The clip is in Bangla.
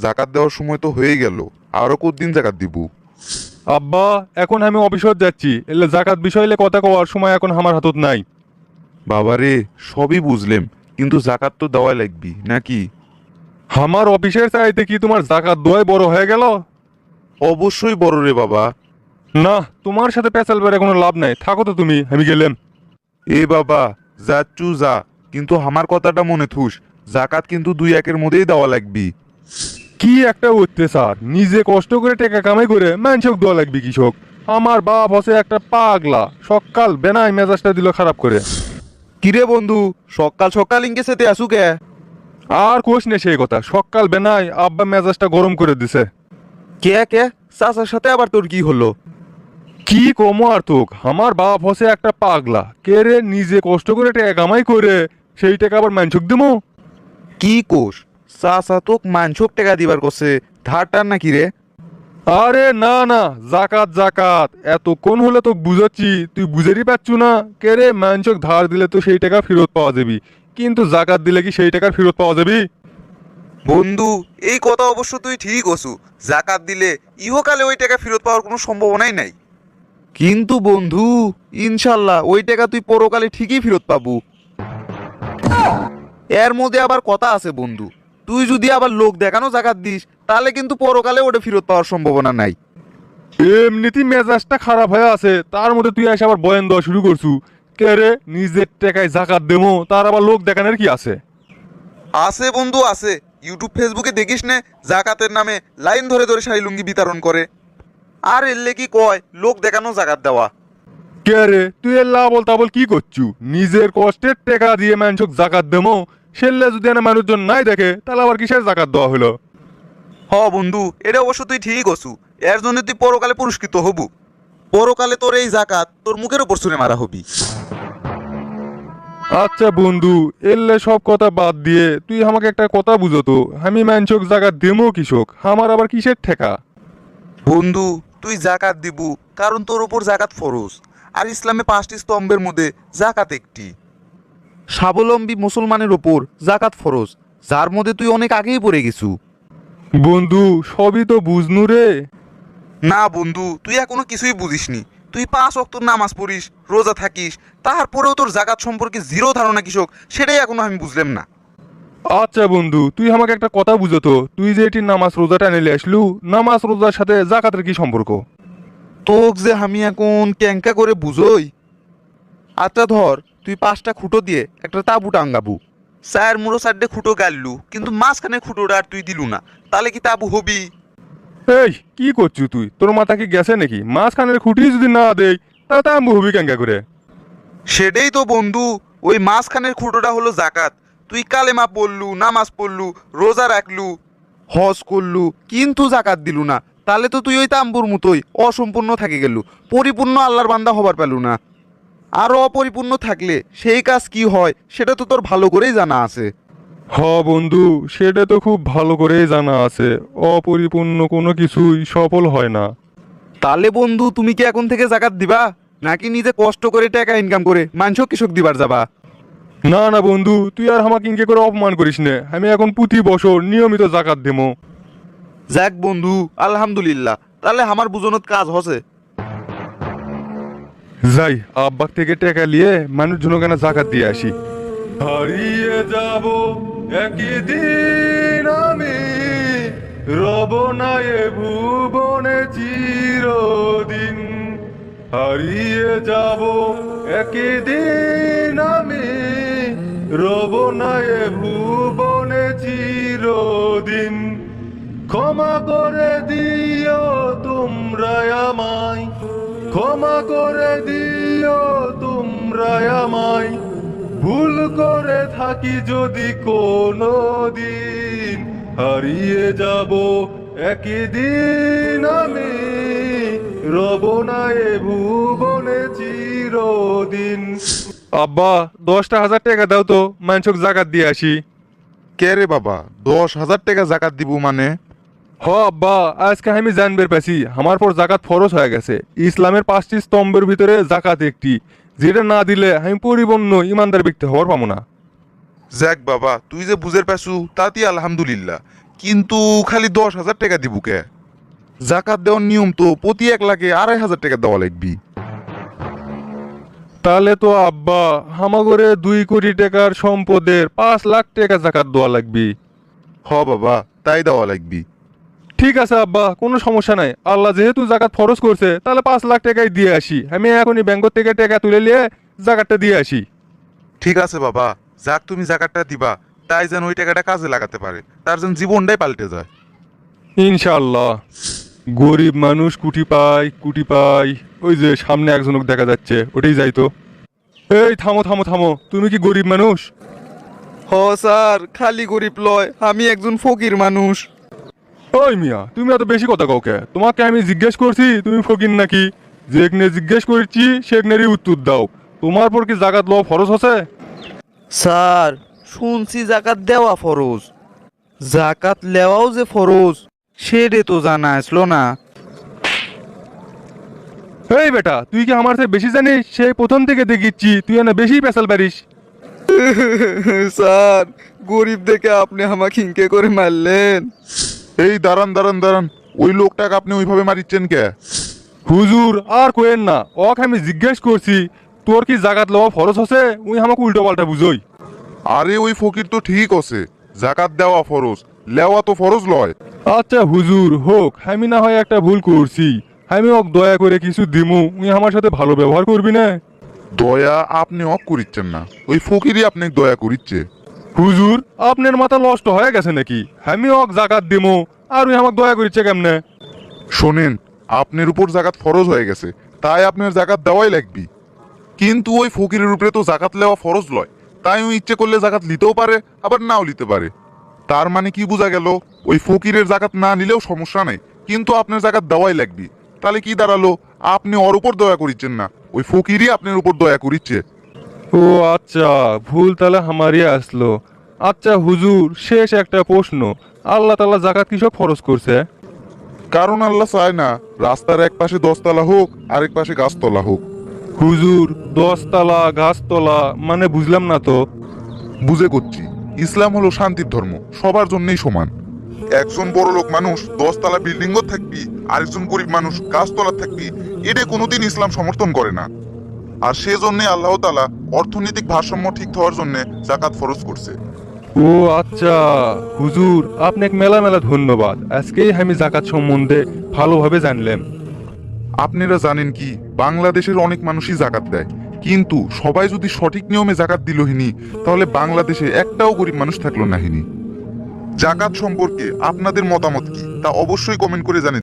জাকাত দেওয়ার সময় তো হয়ে গেল, আরো কতদিন জাকাত দিব? আব্বা, এখন আমি অফিসত যাচ্ছি, এলে জাকাত বিষয়লে কথা কওয়ার সময় এখন আমার হাতত নাই। বাবারে, সবই বুঝলেম, কিন্তু জাকাত তো দেওয়া লাগবি নাকি? আমার অফিসের চাইতে কি তোমার জাকাত দোয়াই বড় হয়ে গেল? অবশ্যই বড় রে বাবা। না, তোমার সাথে পেঁচাল বেড়ে কোনো লাভ নাই, থাকো তো তুমি, আমি গেলাম। এ বাবা, যাচ্ছু যা, কিন্তু আমার কথাটা মনে থুস, জাকাত কিন্তু 2-1 মধ্যেই দেওয়া লাগবি। কি একটা অত্যাচার, নিজে কষ্ট করে টাকা কামাই করে মানুষক দোয়া লাগবে কৃষক। আমার বাপ হচ্ছে একটা পাগলা, সকাল বেনাই মেজাজটা দিল খারাপ করে। কিরে বন্ধু, সকাল সকাল ইনকে সেতে আসু কে? আর কোষ নে সেই কথা, সকাল বেনাই আব্বা মেজাজটা গরম করে দিছে। কে কে? চাচার সাথে আবার তোর কি হলো? কি কমো আর তোক, আমার বাপ হচ্ছে একটা পাগলা, কে রে নিজে কষ্ট করে টাকা কামাই করে সেই টাকা আবার মানুষক দিমু? কি কোষ? চাচা তোক মানসক টাকা দিবার কছে, ধার টার নাকি রে? আরে না না, জাকাত জাকাত, এতক্ষণ হলে তো বুঝাচ্ছি, তুই বুঝেরই পাচ্ছু না? কে রে মানুষক ধার দিলে তো সেই টাকা ফেরত পাওয়া যাবি, কিন্তু জাকাত দিলে কি সেই টাকা ফেরত পাওয়া যাবি? বন্ধু, এই কথা অবশ্য তুই ঠিক অছু, জাকাত দিলে ইহকালে ওই টাকা ফেরত পাওয়ার কোনো সম্ভাবনাই নাই। কিন্তু বন্ধু, ইনশাল্লাহ ওই টাকা তুই পরকালে ঠিকই ফেরত পাবু। এর মধ্যে আবার কথা আছে বন্ধু, তুই যদি আবার লোক দেখানো জাকাত দিস, তাহলে কিন্তু পরকালে ওটা ফেরত পাওয়ার সম্ভাবনা নাই। এমনিতেই মেজাজটা খারাপ হয়ে আছে, তার মধ্যে তুই এসে আবার বয়ান দেওয়া শুরু করছু। কে রে নিজের টাকায় জাকাত দেবো, তার আবার লোক দেখানোর কি আছে? আছে বন্ধু আছে, ইউটিউব ফেসবুকে দেখিস নে, জাকাতের নামে লাইন ধরে ধরে শাড়ি লুঙ্গি বিতরণ করে। আর এলে কি কয় লোক দেখানো জাকাত দেওয়া। কে রে তুই এর লাবল তাবল কি করছু? নিজের কষ্টের টাকা দিয়ে মানুষক জাকাত দেবো, সেলে যদি না মানুষজন নাই দেখে, তাহলে আবার কিসের জাকাত দেওয়া হলো? হ বন্ধু, এটা অবশ্য তুই ঠিক অছু, এর জন্য তুই পরকালে পুরস্কৃত হবু। পরকালে তোর এই জাকাত তোর মুখের উপর ছুঁড়ে মারা হবি। আচ্ছা বন্ধু, এলে সব কথা বাদ দিয়ে তুই আমাকে একটা কথা বুঝতো, আমি মানুষক জাকাত দেবো কৃষক, আমার আবার কিসের ঠেকা? বন্ধু, তুই জাকাত দিবু কারণ তোর উপর জাকাত ফরজ, আর ইসলামে 5টি স্তম্ভের মধ্যে জাকাত একটি। স্বাবলম্বী মুসলমানের ওপর জাকাত ফরজ, যার মধ্যে তুই অনেক আগেই পড়ে গেছু। বন্ধু, সবই তো বুঝনু রে। না বন্ধু, তুই এখনো কিছুই বুঝিসনি। তুই 5 ওয়াক্ত নামাজ পড়িস, রোজা থাকিস, তারপরেও তোর জাকাত সম্পর্কে জিরো ধারণা কৃষক, সেটাই এখনো আমি বুঝলাম না। আচ্ছা বন্ধু, তুই আমাকে একটা কথা বুঝতো, তুই যে এটি নামাজ রোজাটা নিলে আসলু, নামাজ রোজার সাথে জাকাতের কি সম্পর্ক? তোক যে আমি এখন ক্যাঙ্কা করে বুঝোই। আচ্ছা ধর, তুই 5টা খুঁটো দিয়ে একটা তাঁবু টাঙ্গাবু, চায়ের মুড়ো 4টে খুঁটো গাড়লু, কিন্তু মাঝখানে খুঁটোটা আর তুই দিলু না, তাহলে কি তাঁবু হবি? এই কি করছু তুই? তোর মাথা কি গেছে নাকি? মাঝখানের খুঁটি যদি না দেই, তাহলে তা আমি হবি কেঙ্কা করে? সেটাই তো বন্ধু, ওই মাঝখানের খুঁটোটা হলো জাকাত। তুই কালেমা পড়লু, নামাজ পড়লু, রোজা রাখলু, হজ করলু, কিন্তু জাকাত দিলু না, তাহলে তো তুই ওই তাম্বুর মতোই অসম্পূর্ণ থাকে গেলু, পরিপূর্ণ আল্লাহর বান্দা হবার পেলু না। আরও অপরিপূর্ণ থাকলে সেই কাজ কি হয় সেটা তো তোর ভালো করেই জানা আছে। হ বন্ধু, সেটা তো খুব ভালো করেই জানা আছে, অপরিপূর্ণ কোনো কিছুই সফল হয় না। তাহলে বন্ধু, তুমি কি এখন থেকে জাকাত দিবা, নাকি নিজে কষ্ট করে টাকা ইনকাম করে মাংস কৃষক দিবার যাবা? না না বন্ধু, তুই আর আমাকে ইনকে করে অপমান করিস নে, আমি এখন প্রতি বছর নিয়মিত জাকাত দেবো। যাক বন্ধু, আলহামদুলিল্লাহ, তাহলে আমার বুঝনত কাজ হসে। যাই আব্বাক থেকে টাকা নিয়ে মানুষজন কেন জাকাত দিয়ে আসি। হারিয়ে যাব একদিন আমি, রব না এ ভুবনে চিরদিন। হারিয়ে যাব একদিন আমি, রব না এ ভুবনে চিরদিন। ক্ষমা করে দিও তোমরা আমায়, ক্ষমা করে দিও তোমরা আমায়, ভুল করে থাকি যদি কোনো দিন। হারিয়ে যাব একদিন আমি, রব না এ ভুবনে চিরদিন। আব্বা, 10,000 টাকা দাও তো, মানুষক জাকাত দিয়ে আসি। কে রে বাবা, 10,000 টাকা জাকাত দিব মানে? হ আব্বা, আজকে আমি জানবার পাইছি আমার পর জাকাত ফরজ হয়ে গেছে। ইসলামের 5টি স্তম্ভের ভিতরে জাকাত একটি, যেটা না দিলে আমি পরিপূর্ণ ইমানদার ব্যক্তি হওয়ার পাবো না। যাক বাবা, তুই যে বুঝের পাসু তাতেই আলহামদুলিল্লাহ, কিন্তু খালি 10,000 টাকা দিব কে? জাকাত দেওয়ার নিয়ম তো প্রতি 1 লাখে 2,500 টাকা দেওয়া লাগবি। তাহলে তো আব্বা হামাগরে 2 কোটি টাকার সম্পদের 5 লাখ টাকা জাকাত দেওয়া লাগবে। হ বাবা, তাই দেওয়া লাগবি। ঠিক আছে আব্বা, কোনো সমস্যা নাই। আল্লাহ যেহেতু জাকাত ফরজ করছে তাহলে 5 লাখ টাকাই দিয়ে আসি। আমি এখনই ব্যাংক থেকে টাকা তুলে নিয়ে জাকাতটা দিয়ে আসি। ঠিক আছে বাবা, যাক তুমি জাকাতটা দিবা, তাই যেন ওই টাকাটা কাজে লাগাতে পারে, তার যেন জীবনটাই পাল্টে যায়। ইনশাআল্লাহ। গরিব মানুষ কুটি পায় কুটি পায়। ওই যে সামনে একজনক দেখা যাচ্ছে, ওটাই যাই তো। এই থামো থামো থামো, তুমি কি গরিব মানুষ? হ স্যার, খালি গরিব লয়, আমি একজন ফকির মানুষ। ওই মিয়া, তুমি এত বেশি কথা কাউকে। তোমাকে আমি জিজ্ঞেস করছি তুমি ফকির নাকি? যেখানে জিজ্ঞেস করছি সেখানেরই উত্তর দাও। তোমার পর কি জাকাত লওয়া ফরজ আছে? স্যার, শুনছি জাকাত দেওয়া ফরজ। জাকাত লেওয়াও যে ফরজ সেটা তো জানা আসলো না। এই বেটা, তুই কি আমার থেকে বেশি জানিস? সেই প্রথম থেকে দেখিচ্ছি তুই না বেশি পেশাল পারিস। স্যার, গরিব দেখে আপনি আমাকে হিংকে করে মারলেন। এই দাঁড়ান দাঁড়ান দাঁড়ান, ওই লোকটাকে আপনি ওইভাবে মারিচ্ছেন কে? হুজুর আর কোয়েন না, ওকে আমি জিজ্ঞেস করছি তোর কি জাকাত লওয়া ফরজ আছে, উই আমাকে উল্টো পাল্টা বুঝোই। আরে ওই ফকির তো ঠিক আছে, জাকাত দেওয়া ফরজ, লেওয়া তো ফরজ লয়। আচ্ছা হুজুর হোক, আমি না হয় একটা ভুল করছি। আমি ওক দয়া করে কিছু দিমু, উই আমার সাথে ভালো ব্যবহার করবি না? দয়া আপনি অক করিচ্ছেন না, ওই ফকিরই আপনি দয়া করিচ্ছে। হুজুর আপনার মাথা নষ্ট হয়ে গেছে নাকি? আমি ওক জাকাত দিমু আর উই আমাকে দয়া করিচ্ছে কেমনে? শোনেন, আপনার উপর জাকাত ফরজ হয়ে গেছে, তাই আপনার জাকাত দেওয়াই লাগবে। কিন্তু ওই ফকিরের উপরে তো জাকাত লেওয়া ফরজ লয়, তাই ও ইচ্ছে করলে জাকাত নিতেও পারে, আবার নাও নিতে পারে। তার মানে কি বোঝা গেল? ওই ফকিরের জাকাত না নিলেও সমস্যা নেই, কিন্তু আপনার জাকাত দেওয়াই লাগবে। তাহলে কি দাঁড়ালো? আপনি ওর উপর দয়া করিচ্ছেন না, ওই ফকিরই আপনার উপর দয়া করিচ্ছে। ও আচ্ছা, ভুল তাহলে আমারই আসলো। আচ্ছা হুজুর, শেষ একটা প্রশ্ন, আল্লাহ তাআলা জাকাত কিসব ফরজ করছে? কারণ আল্লাহ চায় না রাস্তার এক পাশে 10 তলা হোক, আরেক পাশে গাছতলা হোক। হুজুর 10 তলা গাছতলা মানে বুঝলাম না তো। বুঝে করছি, ইসলাম হলো শান্তির ধর্ম, সবার জন্যই সমান। একজন বড় লোক মানুষ 10 তলা বিল্ডিংও থাকবি, আরেকজন গরিব মানুষ গাছতলা থাকবি, এটা কোনোদিন ইসলাম সমর্থন করে না। আর সেজন্য আল্লাহ তাআলা অর্থনৈতিক ভারসাম্য ঠিক হওয়ার জন্য জাকাত ফরজ করছে। ও আচ্ছা হুজুর, আপনাকে মেলা মেলা ধন্যবাদ। আজকেই আমি জাকাত সম্বন্ধে ভালোভাবে জানলাম। আপনারা জানেন কি, বাংলাদেশের অনেক মানুষই জাকাত দেয়, কিন্তু সবাই যদি সঠিক নিয়মে জাকাত দিল হিনি, তাহলে বাংলাদেশে একটাও গরিব মানুষ থাকলো না হিনি। জাকাত সম্পর্কে আপনাদের মতামত কি তা অবশ্যই কমেন্ট করে জানান।